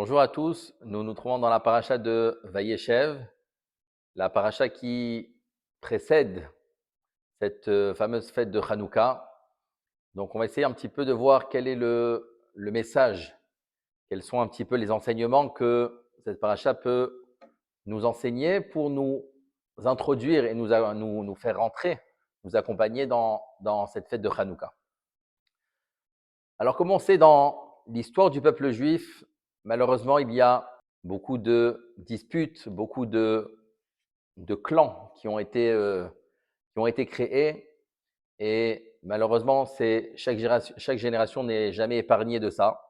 Bonjour à tous, nous nous trouvons dans la paracha de Vayeshev, la paracha qui précède cette fameuse fête de Hanouka. Donc on va essayer un petit peu de voir quel est le message, quels sont un petit peu les enseignements que cette paracha peut nous enseigner pour nous introduire et nous faire rentrer, nous accompagner dans cette fête de Hanouka. Alors comme on sait dans l'histoire du peuple juif, malheureusement il y a beaucoup de disputes, beaucoup de clans qui ont été créés et malheureusement, chaque génération n'est jamais épargnée de ça.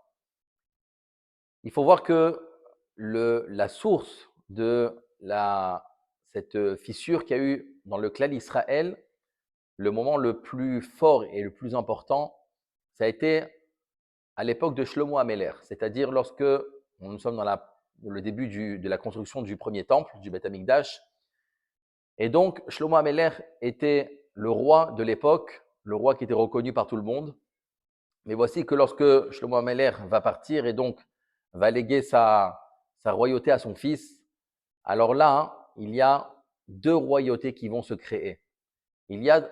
Il faut voir que la source de cette fissure qu'il y a eu dans le clan d'Israël, le moment le plus fort et le plus important, ça a été à l'époque de Shlomo Améler, c'est-à-dire lorsque nous sommes dans le début de la construction du premier temple, du Beth Amikdash. Et donc, Shlomo Améler était le roi de l'époque, le roi qui était reconnu par tout le monde. Mais voici que lorsque Shlomo Améler va partir et donc va léguer sa royauté à son fils, alors là, il y a deux royautés qui vont se créer. Il y a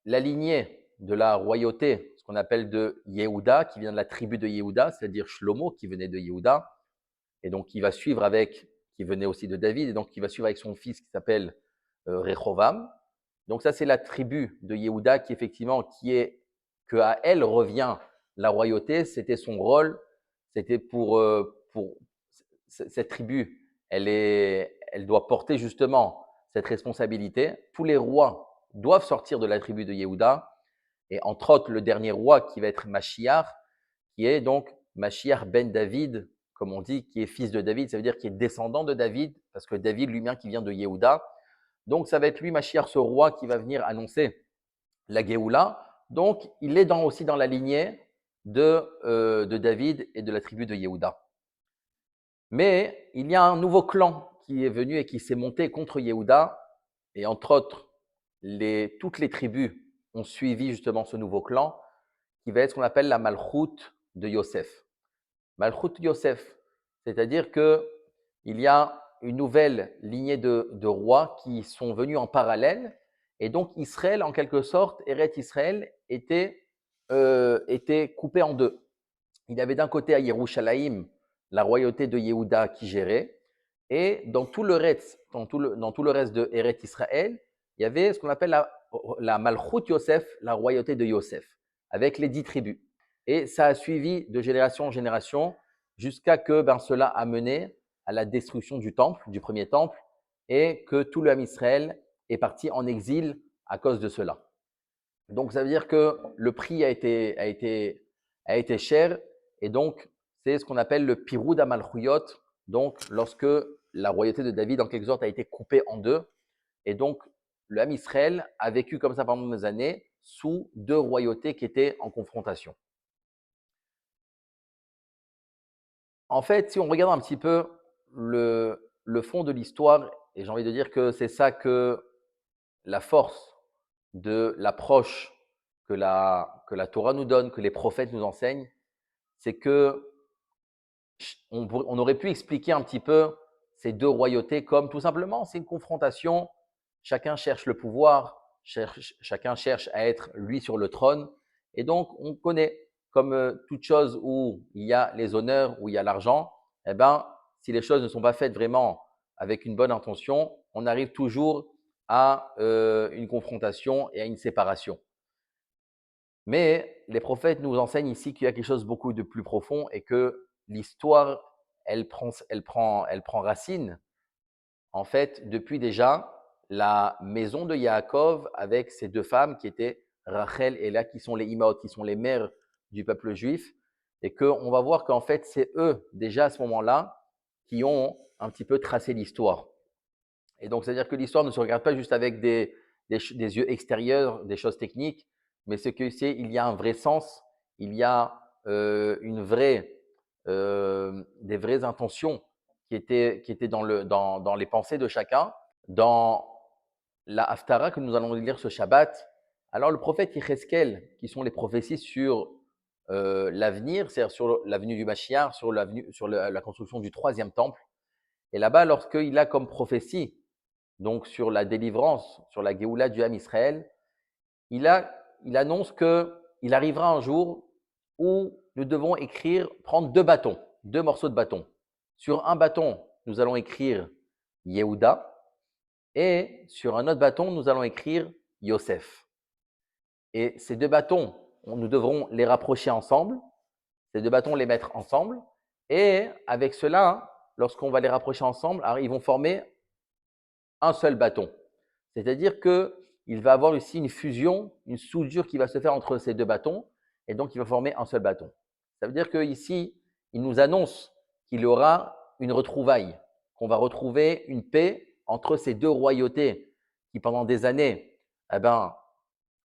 la lignée de la royauté, ce qu'on appelle de Yehuda, qui vient de la tribu de Yehuda, c'est-à-dire Shlomo, qui venait de Yehuda, et donc qui va suivre qui venait aussi de David, et donc qui va suivre avec son fils qui s'appelle Rehovam. Donc ça, c'est la tribu de Yehuda que à elle revient la royauté. C'était son rôle. C'était pour cette tribu. Elle doit porter justement cette responsabilité. Tous les rois doivent sortir de la tribu de Yehuda. Et entre autres, le dernier roi qui va être Mashiach, qui est donc Mashiach ben David, comme on dit, qui est fils de David. Ça veut dire qu'il est descendant de David, parce que David lui-même qui vient de Yehuda. Donc, ça va être lui, Mashiach, ce roi qui va venir annoncer la Géoula. Donc, il est aussi dans la lignée de David et de la tribu de Yehuda. Mais il y a un nouveau clan qui est venu et qui s'est monté contre Yehuda. Et entre autres, toutes les tribus ont suivi justement ce nouveau clan, qui va être ce qu'on appelle la Malchoute de Yosef. Malchoute Yosef, c'est-à-dire que il y a une nouvelle lignée de rois qui sont venus en parallèle, et donc Israël, en quelque sorte, Eret Israël, était coupé en deux. Il y avait d'un côté à Yerushalayim la royauté de Yehuda qui gérait, et dans tout le reste, dans tout le reste de Eret Israël, il y avait ce qu'on appelle la Malchut Yosef, la royauté de Yosef, avec les 10 tribus. Et ça a suivi de génération en génération jusqu'à que cela a mené à la destruction du temple, du premier temple, et que tout le Ham Israël est parti en exil à cause de cela. Donc, ça veut dire que le prix a été cher, et donc c'est ce qu'on appelle le Piroud Amalchuyot, donc lorsque la royauté de David, en quelque sorte, a été coupée en deux, et donc le Ham Israël a vécu comme ça pendant des années sous deux royautés qui étaient en confrontation. En fait, si on regarde un petit peu le fond de l'histoire, et j'ai envie de dire que c'est ça que la force de l'approche que la Torah nous donne, que les prophètes nous enseignent, c'est que on aurait pu expliquer un petit peu ces deux royautés comme tout simplement, c'est une confrontation. Chacun cherche le pouvoir, chacun cherche à être lui sur le trône. Et donc, on connaît comme toute chose où il y a les honneurs, où il y a l'argent, eh ben, si les choses ne sont pas faites vraiment avec une bonne intention, on arrive toujours à une confrontation et à une séparation. Mais les prophètes nous enseignent ici qu'il y a quelque chose de beaucoup de plus profond et que l'histoire, elle prend racine, en fait, depuis déjà la maison de Yaakov avec ses deux femmes qui étaient Rachel et Léa, qui sont les Imaot, qui sont les mères du peuple juif, et qu'on va voir qu'en fait, c'est eux, déjà à ce moment-là, qui ont un petit peu tracé l'histoire. Et donc, c'est-à-dire que l'histoire ne se regarde pas juste avec des yeux extérieurs, des choses techniques, mais ce que c'est, il y a un vrai sens, il y a des vraies intentions qui étaient dans les pensées de chacun. Dans la Haftara que nous allons lire ce Shabbat, alors le prophète Yecheskel, qui sont les prophéties sur l'avenir, c'est-à-dire sur l'avenue du Mashiach, sur la construction du troisième temple. Et là-bas, lorsqu'il a comme prophétie, donc sur la délivrance, sur la Géoula du Ham Israël, il annonce qu'il arrivera un jour où nous devons prendre deux bâtons, deux morceaux de bâton. Sur un bâton, nous allons écrire Yehuda, et sur un autre bâton, nous allons écrire Yosef. Et ces deux bâtons, nous devrons les rapprocher ensemble, ces deux bâtons, les mettre ensemble, et avec cela, lorsqu'on va les rapprocher ensemble, alors ils vont former un seul bâton. C'est-à-dire qu'il va avoir ici une fusion, une soudure qui va se faire entre ces deux bâtons, et donc il va former un seul bâton. Ça veut dire qu'ici, il nous annonce qu'il y aura une retrouvaille, qu'on va retrouver une paix entre ces deux royautés qui, pendant des années,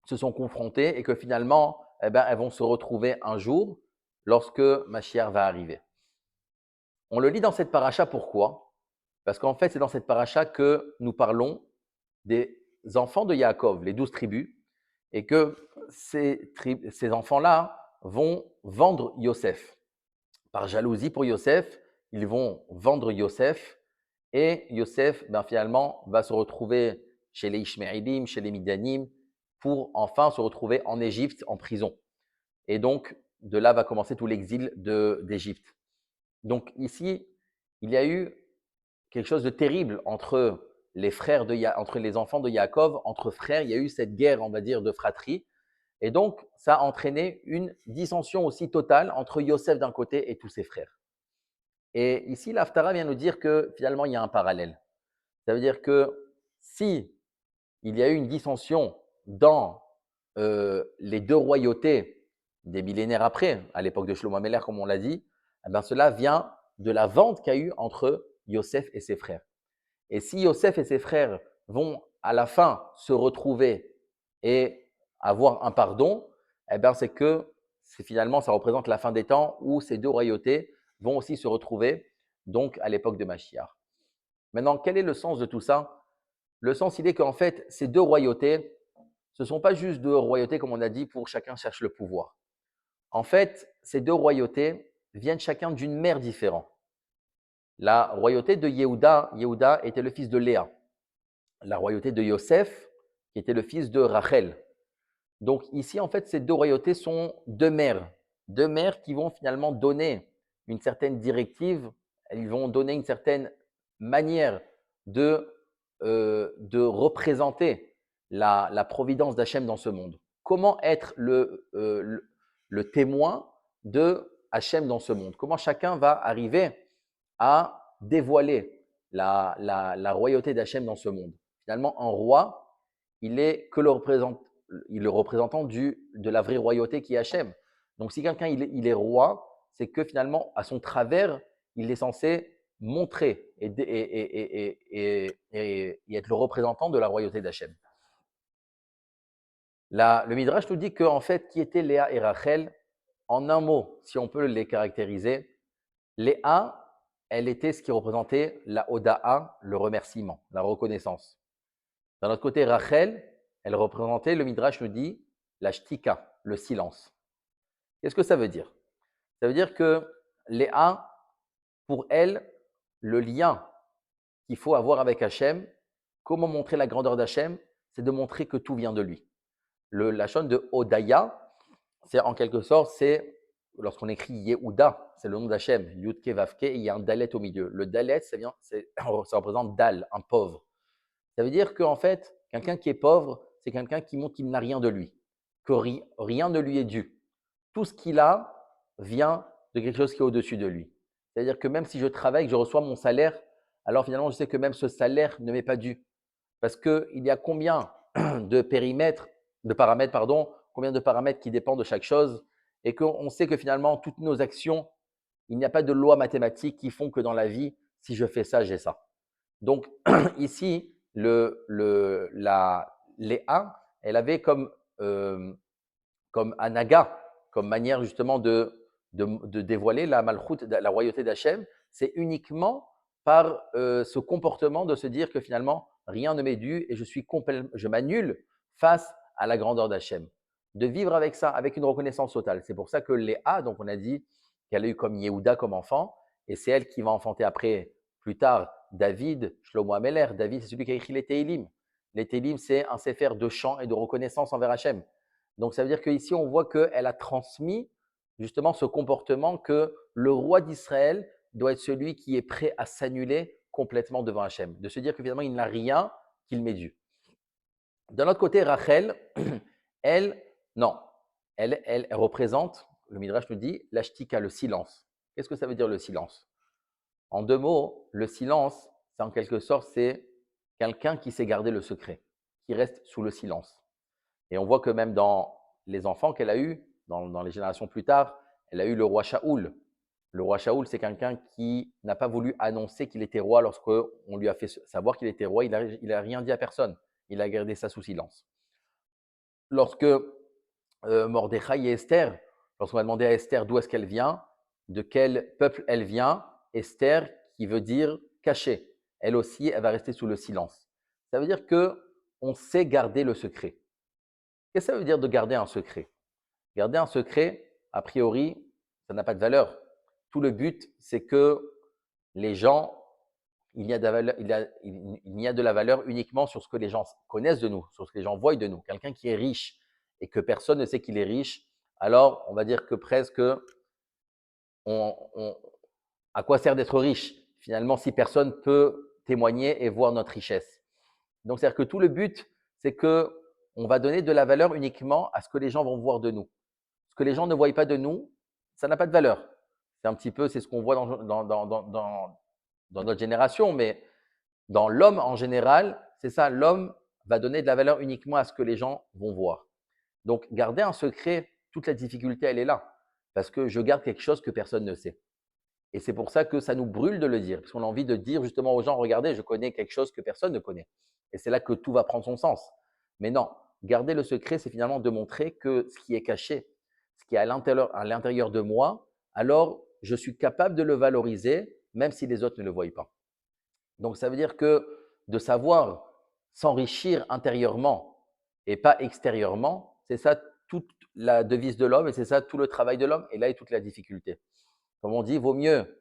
se sont confrontées et que finalement, elles vont se retrouver un jour lorsque Mashiach va arriver. On le lit dans cette paracha, pourquoi? Parce qu'en fait, c'est dans cette paracha que nous parlons des enfants de Yaakov, les 12 tribus, et que ces enfants-là vont vendre Yosef. Par jalousie pour Yosef, ils vont vendre Yosef, et Yosef, finalement, va se retrouver chez les Ishmaélim, chez les Midianim, pour enfin se retrouver en Égypte, en prison. Et donc, de là va commencer tout l'exil d'Égypte. Donc ici, il y a eu quelque chose de terrible entre entre les enfants de Yaakov, entre frères. Il y a eu cette guerre, on va dire, de fratrie. Et donc, ça a entraîné une dissension aussi totale entre Yosef d'un côté et tous ses frères. Et ici, l'Haftara vient nous dire que finalement, il y a un parallèle. Ça veut dire que si il y a eu une dissension dans les deux royautés des millénaires après, à l'époque de Shlomo Ameler, comme on l'a dit, cela vient de la vente qu'il y a eu entre Yosef et ses frères. Et si Yosef et ses frères vont à la fin se retrouver et avoir un pardon, c'est que finalement, ça représente la fin des temps où ces deux royautés vont aussi se retrouver, donc à l'époque de Mashiach. Maintenant, quel est le sens de tout ça? Le sens, il est qu'en fait, ces deux royautés, ce ne sont pas juste deux royautés, comme on a dit, pour chacun cherche le pouvoir. En fait, ces deux royautés viennent chacun d'une mère différente. La royauté de Yehuda était le fils de Léa. La royauté de Yosef, qui était le fils de Rachel. Donc ici, en fait, ces deux royautés sont deux mères qui vont finalement donner une certaine directive, elles vont donner une certaine manière de représenter la providence d'Hachem dans ce monde. Comment être le témoin de Hachem dans ce monde? Comment chacun va arriver à dévoiler la royauté d'Hachem dans ce monde? Finalement, un roi, il est le représentant de la vraie royauté qui est Hachem. Donc, si quelqu'un il est roi, c'est que finalement, à son travers, il est censé montrer et être le représentant de la royauté d'Hachem. Le Midrash nous dit qu'en fait, qui étaient Léa et Rachel? En un mot, si on peut les caractériser, Léa, elle était ce qui représentait la Oda'a, le remerciement, la reconnaissance. D'un autre côté, Rachel, elle représentait, le Midrash nous dit, la shtika, le silence. Qu'est-ce que ça veut dire? Ça veut dire que Léa, pour elle, le lien qu'il faut avoir avec Hachem, comment montrer la grandeur d'Hachem? C'est de montrer que tout vient de lui. La chaîne de Odaya, c'est en quelque sorte, c'est lorsqu'on écrit Yehuda, c'est le nom d'Hachem, Yudke Vavke, et il y a un Dalet au milieu. Le Dalet, ça représente Dal, un pauvre. Ça veut dire qu'en fait, quelqu'un qui est pauvre, c'est quelqu'un qui montre qu'il n'a rien de lui, que rien ne lui est dû. Tout ce qu'il a vient de quelque chose qui est au-dessus de lui. C'est-à-dire que même si je travaille, que je reçois mon salaire, alors finalement, je sais que même ce salaire ne m'est pas dû. Parce qu'il y a combien de paramètres, combien de paramètres qui dépendent de chaque chose, et qu'on sait que finalement, toutes nos actions, il n'y a pas de loi mathématique qui font que dans la vie, si je fais ça, j'ai ça. Donc ici, Léa, elle avait comme anaga, comme manière justement de dévoiler la malchoute, la royauté d'Hachem, c'est uniquement par ce comportement de se dire que finalement, rien ne m'est dû et je m'annule face à la grandeur d'Hachem. de vivre avec ça, avec une reconnaissance totale. C'est pour ça que Léa, donc on a dit qu'elle a eu comme Yehuda comme enfant, et c'est elle qui va enfanter après, plus tard, David, Shlomo Ameler. David, c'est celui qui a écrit les Téhilim. Les Téhilim, c'est un sefer de chant et de reconnaissance envers Hachem. Donc ça veut dire qu'ici, on voit qu'elle a transmis justement ce comportement que le roi d'Israël doit être celui qui est prêt à s'annuler complètement devant Hachem, de se dire que finalement, il n'a rien qu'il m'ait dû. D'un autre côté, Rachel, elle, non, elle représente, le Midrash nous dit, l'ashtika, le silence. Qu'est-ce que ça veut dire le silence? En deux mots, le silence, c'est en quelque sorte, c'est quelqu'un qui sait garder le secret, qui reste sous le silence. Et on voit que même dans les enfants qu'elle a eus, dans les générations plus tard, elle a eu le roi Shaoul. Le roi Shaoul, c'est quelqu'un qui n'a pas voulu annoncer qu'il était roi lorsqu'on lui a fait savoir qu'il était roi. Il n'a rien dit à personne. Il a gardé ça sous silence. Lorsque Mordechai et Esther, lorsqu'on a demandé à Esther d'où est-ce qu'elle vient, de quel peuple elle vient, Esther, qui veut dire caché, elle aussi, elle va rester sous le silence. Ça veut dire qu'on sait garder le secret. Qu'est-ce que ça veut dire de garder un secret? Garder un secret, a priori, ça n'a pas de valeur. Tout le but, c'est que les gens, il y a de la valeur uniquement sur ce que les gens connaissent de nous, sur ce que les gens voient de nous. Quelqu'un qui est riche et que personne ne sait qu'il est riche, alors on va dire que presque, à quoi sert d'être riche finalement si personne peut témoigner et voir notre richesse? Donc, c'est-à-dire que tout le but, c'est que on va donner de la valeur uniquement à ce que les gens vont voir de nous. Ce que les gens ne voient pas de nous, ça n'a pas de valeur. C'est un petit peu, c'est ce qu'on voit dans notre génération, mais dans l'homme en général, c'est ça, l'homme va donner de la valeur uniquement à ce que les gens vont voir. Donc, garder un secret, toute la difficulté, elle est là. Parce que je garde quelque chose que personne ne sait. Et c'est pour ça que ça nous brûle de le dire. Parce qu'on a envie de dire justement aux gens, regardez, je connais quelque chose que personne ne connaît. Et c'est là que tout va prendre son sens. Mais non, garder le secret, c'est finalement de montrer que ce qui est caché, ce qui est à l'intérieur de moi, alors je suis capable de le valoriser, même si les autres ne le voient pas. Donc, ça veut dire que de savoir s'enrichir intérieurement et pas extérieurement, c'est ça toute la devise de l'homme et c'est ça tout le travail de l'homme. Et là est toute la difficulté. Comme on dit, vaut mieux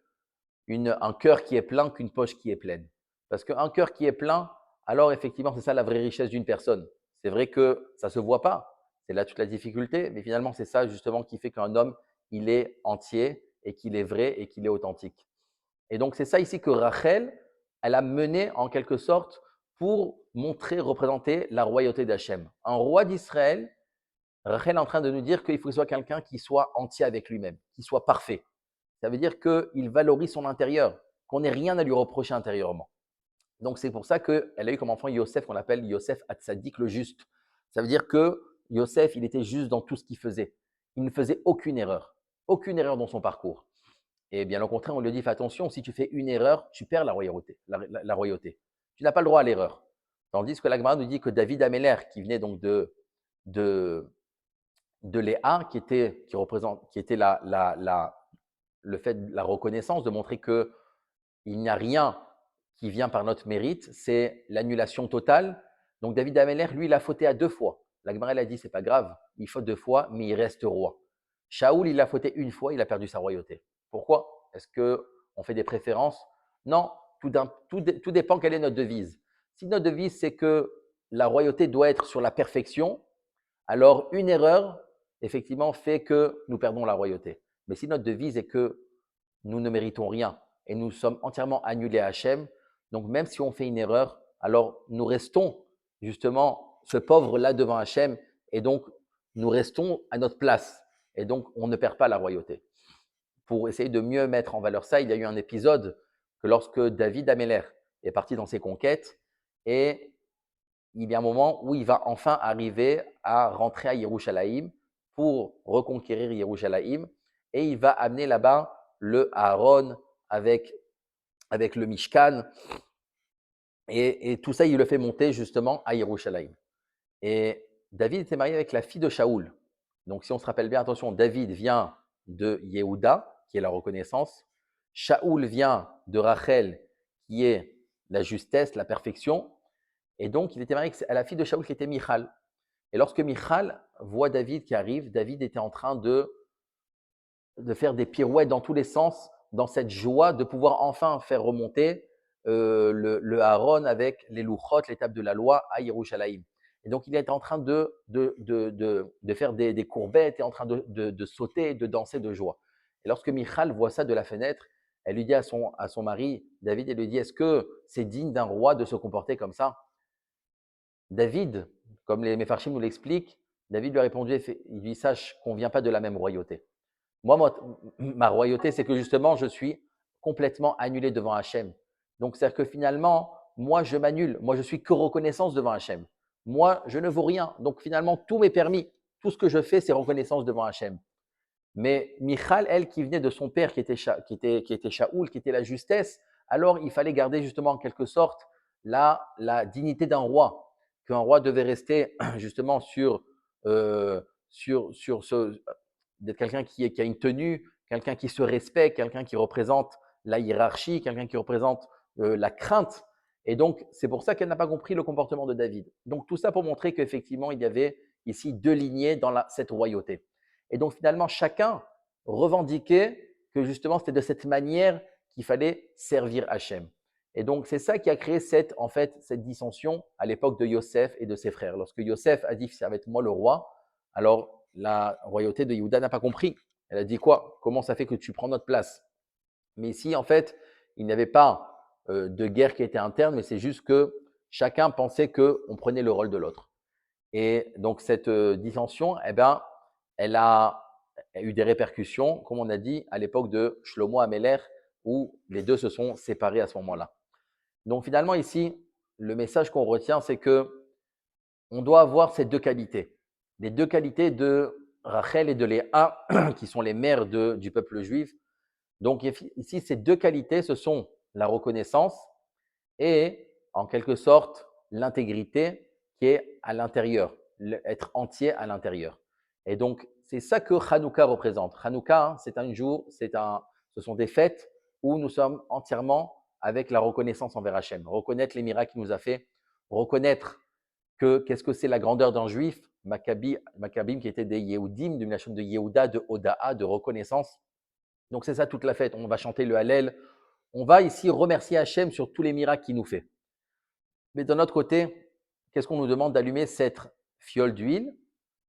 un cœur qui est plein qu'une poche qui est pleine. Parce qu'un cœur qui est plein, alors effectivement, c'est ça la vraie richesse d'une personne. C'est vrai que ça ne se voit pas, c'est là toute la difficulté, mais finalement, c'est ça justement qui fait qu'un homme, il est entier et qu'il est vrai et qu'il est authentique. Et donc, c'est ça ici que Rachel, elle a mené en quelque sorte pour montrer, représenter la royauté d'Hachem. Un roi d'Israël, Rachel est en train de nous dire qu'il faut que ce soit quelqu'un qui soit entier avec lui-même, qui soit parfait. Ça veut dire qu'il valorise son intérieur, qu'on n'ait rien à lui reprocher intérieurement. Donc, c'est pour ça qu'elle a eu comme enfant Yosef, qu'on appelle Yosef Hatzadik le juste. Ça veut dire que Yosef, il était juste dans tout ce qu'il faisait. Il ne faisait aucune erreur dans son parcours. Et bien au contraire, on lui dit, fais attention, si tu fais une erreur, tu perds la royauté. La royauté. Tu n'as pas le droit à l'erreur. Tandis que la Gemara nous dit que David Améler, qui venait donc de Léa, qui était le fait de la reconnaissance, de montrer qu'il n'y a rien qui vient par notre mérite, c'est l'annulation totale. Donc David Améler, lui, il a fauté à 2 fois. La Gemara, elle a dit, c'est pas grave, il faute 2 fois, mais il reste roi. Shaoul, il a fauté une fois, il a perdu sa royauté. Pourquoi? Est-ce qu'on fait des préférences? Non, tout dépend quelle est notre devise. Si notre devise, c'est que la royauté doit être sur la perfection, alors une erreur, effectivement, fait que nous perdons la royauté. Mais si notre devise est que nous ne méritons rien et nous sommes entièrement annulés à Hachem, donc même si on fait une erreur, alors nous restons justement ce pauvre-là devant Hachem et donc nous restons à notre place et donc on ne perd pas la royauté. Pour essayer de mieux mettre en valeur ça, il y a eu un épisode que lorsque David Améler est parti dans ses conquêtes et il y a un moment où il va enfin arriver à rentrer à Yerushalayim pour reconquérir Yerushalayim et il va amener là-bas le Aaron avec le Mishkan et tout ça, il le fait monter justement à Yerushalayim. Et David était marié avec la fille de Shaoul. Donc, si on se rappelle bien, attention, David vient de Yehuda, qui est la reconnaissance. Shaoul vient de Rachel, qui est la justesse, la perfection. Et donc, il était marié à la fille de Shaoul, qui était Michal. Et lorsque Michal voit David qui arrive, David était en train de faire des pirouettes dans tous les sens, dans cette joie de pouvoir enfin faire remonter le Aaron avec les louchot, les tables de la loi à Yerushalayim. Et donc, il est en train de faire des courbettes et en train de sauter, de danser de joie. Et lorsque Michal voit ça de la fenêtre, elle lui dit à son mari, David, elle lui dit, est-ce que c'est digne d'un roi de se comporter comme ça? David, comme les Mefarchim nous l'expliquent, David lui a répondu, il lui dit, sache qu'on ne vient pas de la même royauté. Moi, ma royauté, c'est que justement, je suis complètement annulé devant Hachem. Donc, c'est-à-dire que finalement, moi, je m'annule. Moi, je suis que reconnaissance devant Hachem. Moi, je ne vaux rien. Donc, finalement, tout m'est permis. Tout ce que je fais, c'est reconnaissance devant Hachem. Mais Michal, elle, qui venait de son père, qui était Shaoul, qui était la justesse, alors il fallait garder justement en quelque sorte la dignité d'un roi, qu'un roi devait rester justement sur d'être quelqu'un qui a une tenue, quelqu'un qui se respecte, quelqu'un qui représente la hiérarchie, quelqu'un qui représente la crainte. Et donc, c'est pour ça qu'elle n'a pas compris le comportement de David. Donc, tout ça pour montrer qu'effectivement, il y avait ici deux lignées dans cette royauté. Et donc, finalement, chacun revendiquait que justement, c'était de cette manière qu'il fallait servir Hachem. Et donc, c'est ça qui a créé cette dissension à l'époque de Yosef et de ses frères. Lorsque Yosef a dit, ça va être moi le roi, alors la royauté de Yehuda n'a pas compris. Elle a dit quoi? Comment ça fait que tu prends notre place? Mais ici, en fait, il n'y avait pas de guerre qui était interne, mais c'est juste que chacun pensait qu'on prenait le rôle de l'autre. Et donc, cette dissension, eh ben, elle a eu des répercussions, comme on a dit, à l'époque de Shlomo Améler, où les deux se sont séparés à ce moment-là. Donc, finalement, ici, le message qu'on retient, c'est que on doit avoir ces deux qualités. Les deux qualités de Rachel et de Léa, qui sont les mères du peuple juif. Donc, ici, ces deux qualités, ce sont la reconnaissance et, en quelque sorte, l'intégrité qui est à l'intérieur, être entier à l'intérieur. Et donc, c'est ça que Hanouka représente. Hanouka, c'est un jour, ce sont des fêtes où nous sommes entièrement avec la reconnaissance envers Hachem. Reconnaître les miracles qu'il nous a fait, reconnaître qu'est-ce que c'est la grandeur d'un juif, Maccabim qui était des Yehudim, d'une nation de Yehuda, de Oda'a, de reconnaissance. Donc c'est ça toute la fête. On va chanter le Hallel. On va ici remercier Hachem sur tous les miracles qu'il nous fait. Mais d'un autre côté, qu'est-ce qu'on nous demande d'allumer cette fiole d'huile?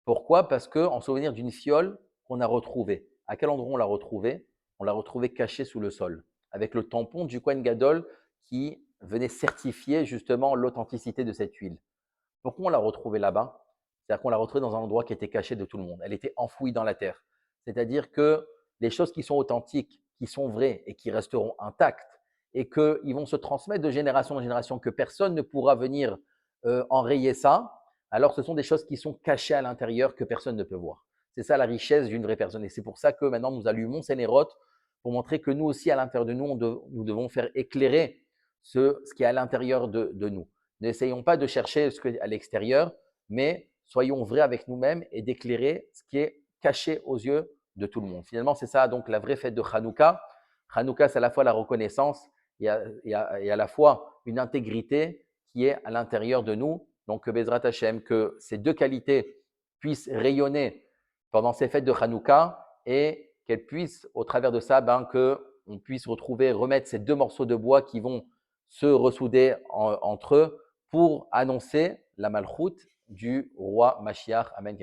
Pourquoi? Parce qu'en souvenir d'une fiole qu'on a retrouvée. À quel endroit on l'a retrouvée? On l'a retrouvée cachée sous le sol, avec le tampon du Kohen Gadol qui venait certifier justement l'authenticité de cette huile. Pourquoi on l'a retrouvée là-bas? C'est-à-dire qu'on l'a retrouvée dans un endroit qui était caché de tout le monde. Elle était enfouie dans la terre. C'est-à-dire que les choses qui sont authentiques, qui sont vraies et qui resteront intactes et qu'ils vont se transmettre de génération en génération, que personne ne pourra venir enrayer ça, alors ce sont des choses qui sont cachées à l'intérieur que personne ne peut voir. C'est ça la richesse d'une vraie personne. Et c'est pour ça que maintenant nous allumons ces nérotes pour montrer que nous aussi, à l'intérieur de nous, nous devons faire éclairer ce qui est à l'intérieur de nous. N'essayons pas de chercher ce qui est à l'extérieur, mais soyons vrais avec nous-mêmes et d'éclairer ce qui est caché aux yeux de tout le monde. Finalement, c'est ça donc la vraie fête de Hanouka. Hanouka, c'est à la fois la reconnaissance et à la fois une intégrité qui est à l'intérieur de nous. Donc, Bezrat Hashem, que ces deux qualités puissent rayonner pendant ces fêtes de Hanouka et qu'elles puissent, au travers de ça, qu'on puisse retrouver, remettre ces deux morceaux de bois qui vont se ressouder entre eux pour annoncer la malchoute du roi Mashiach. Amen.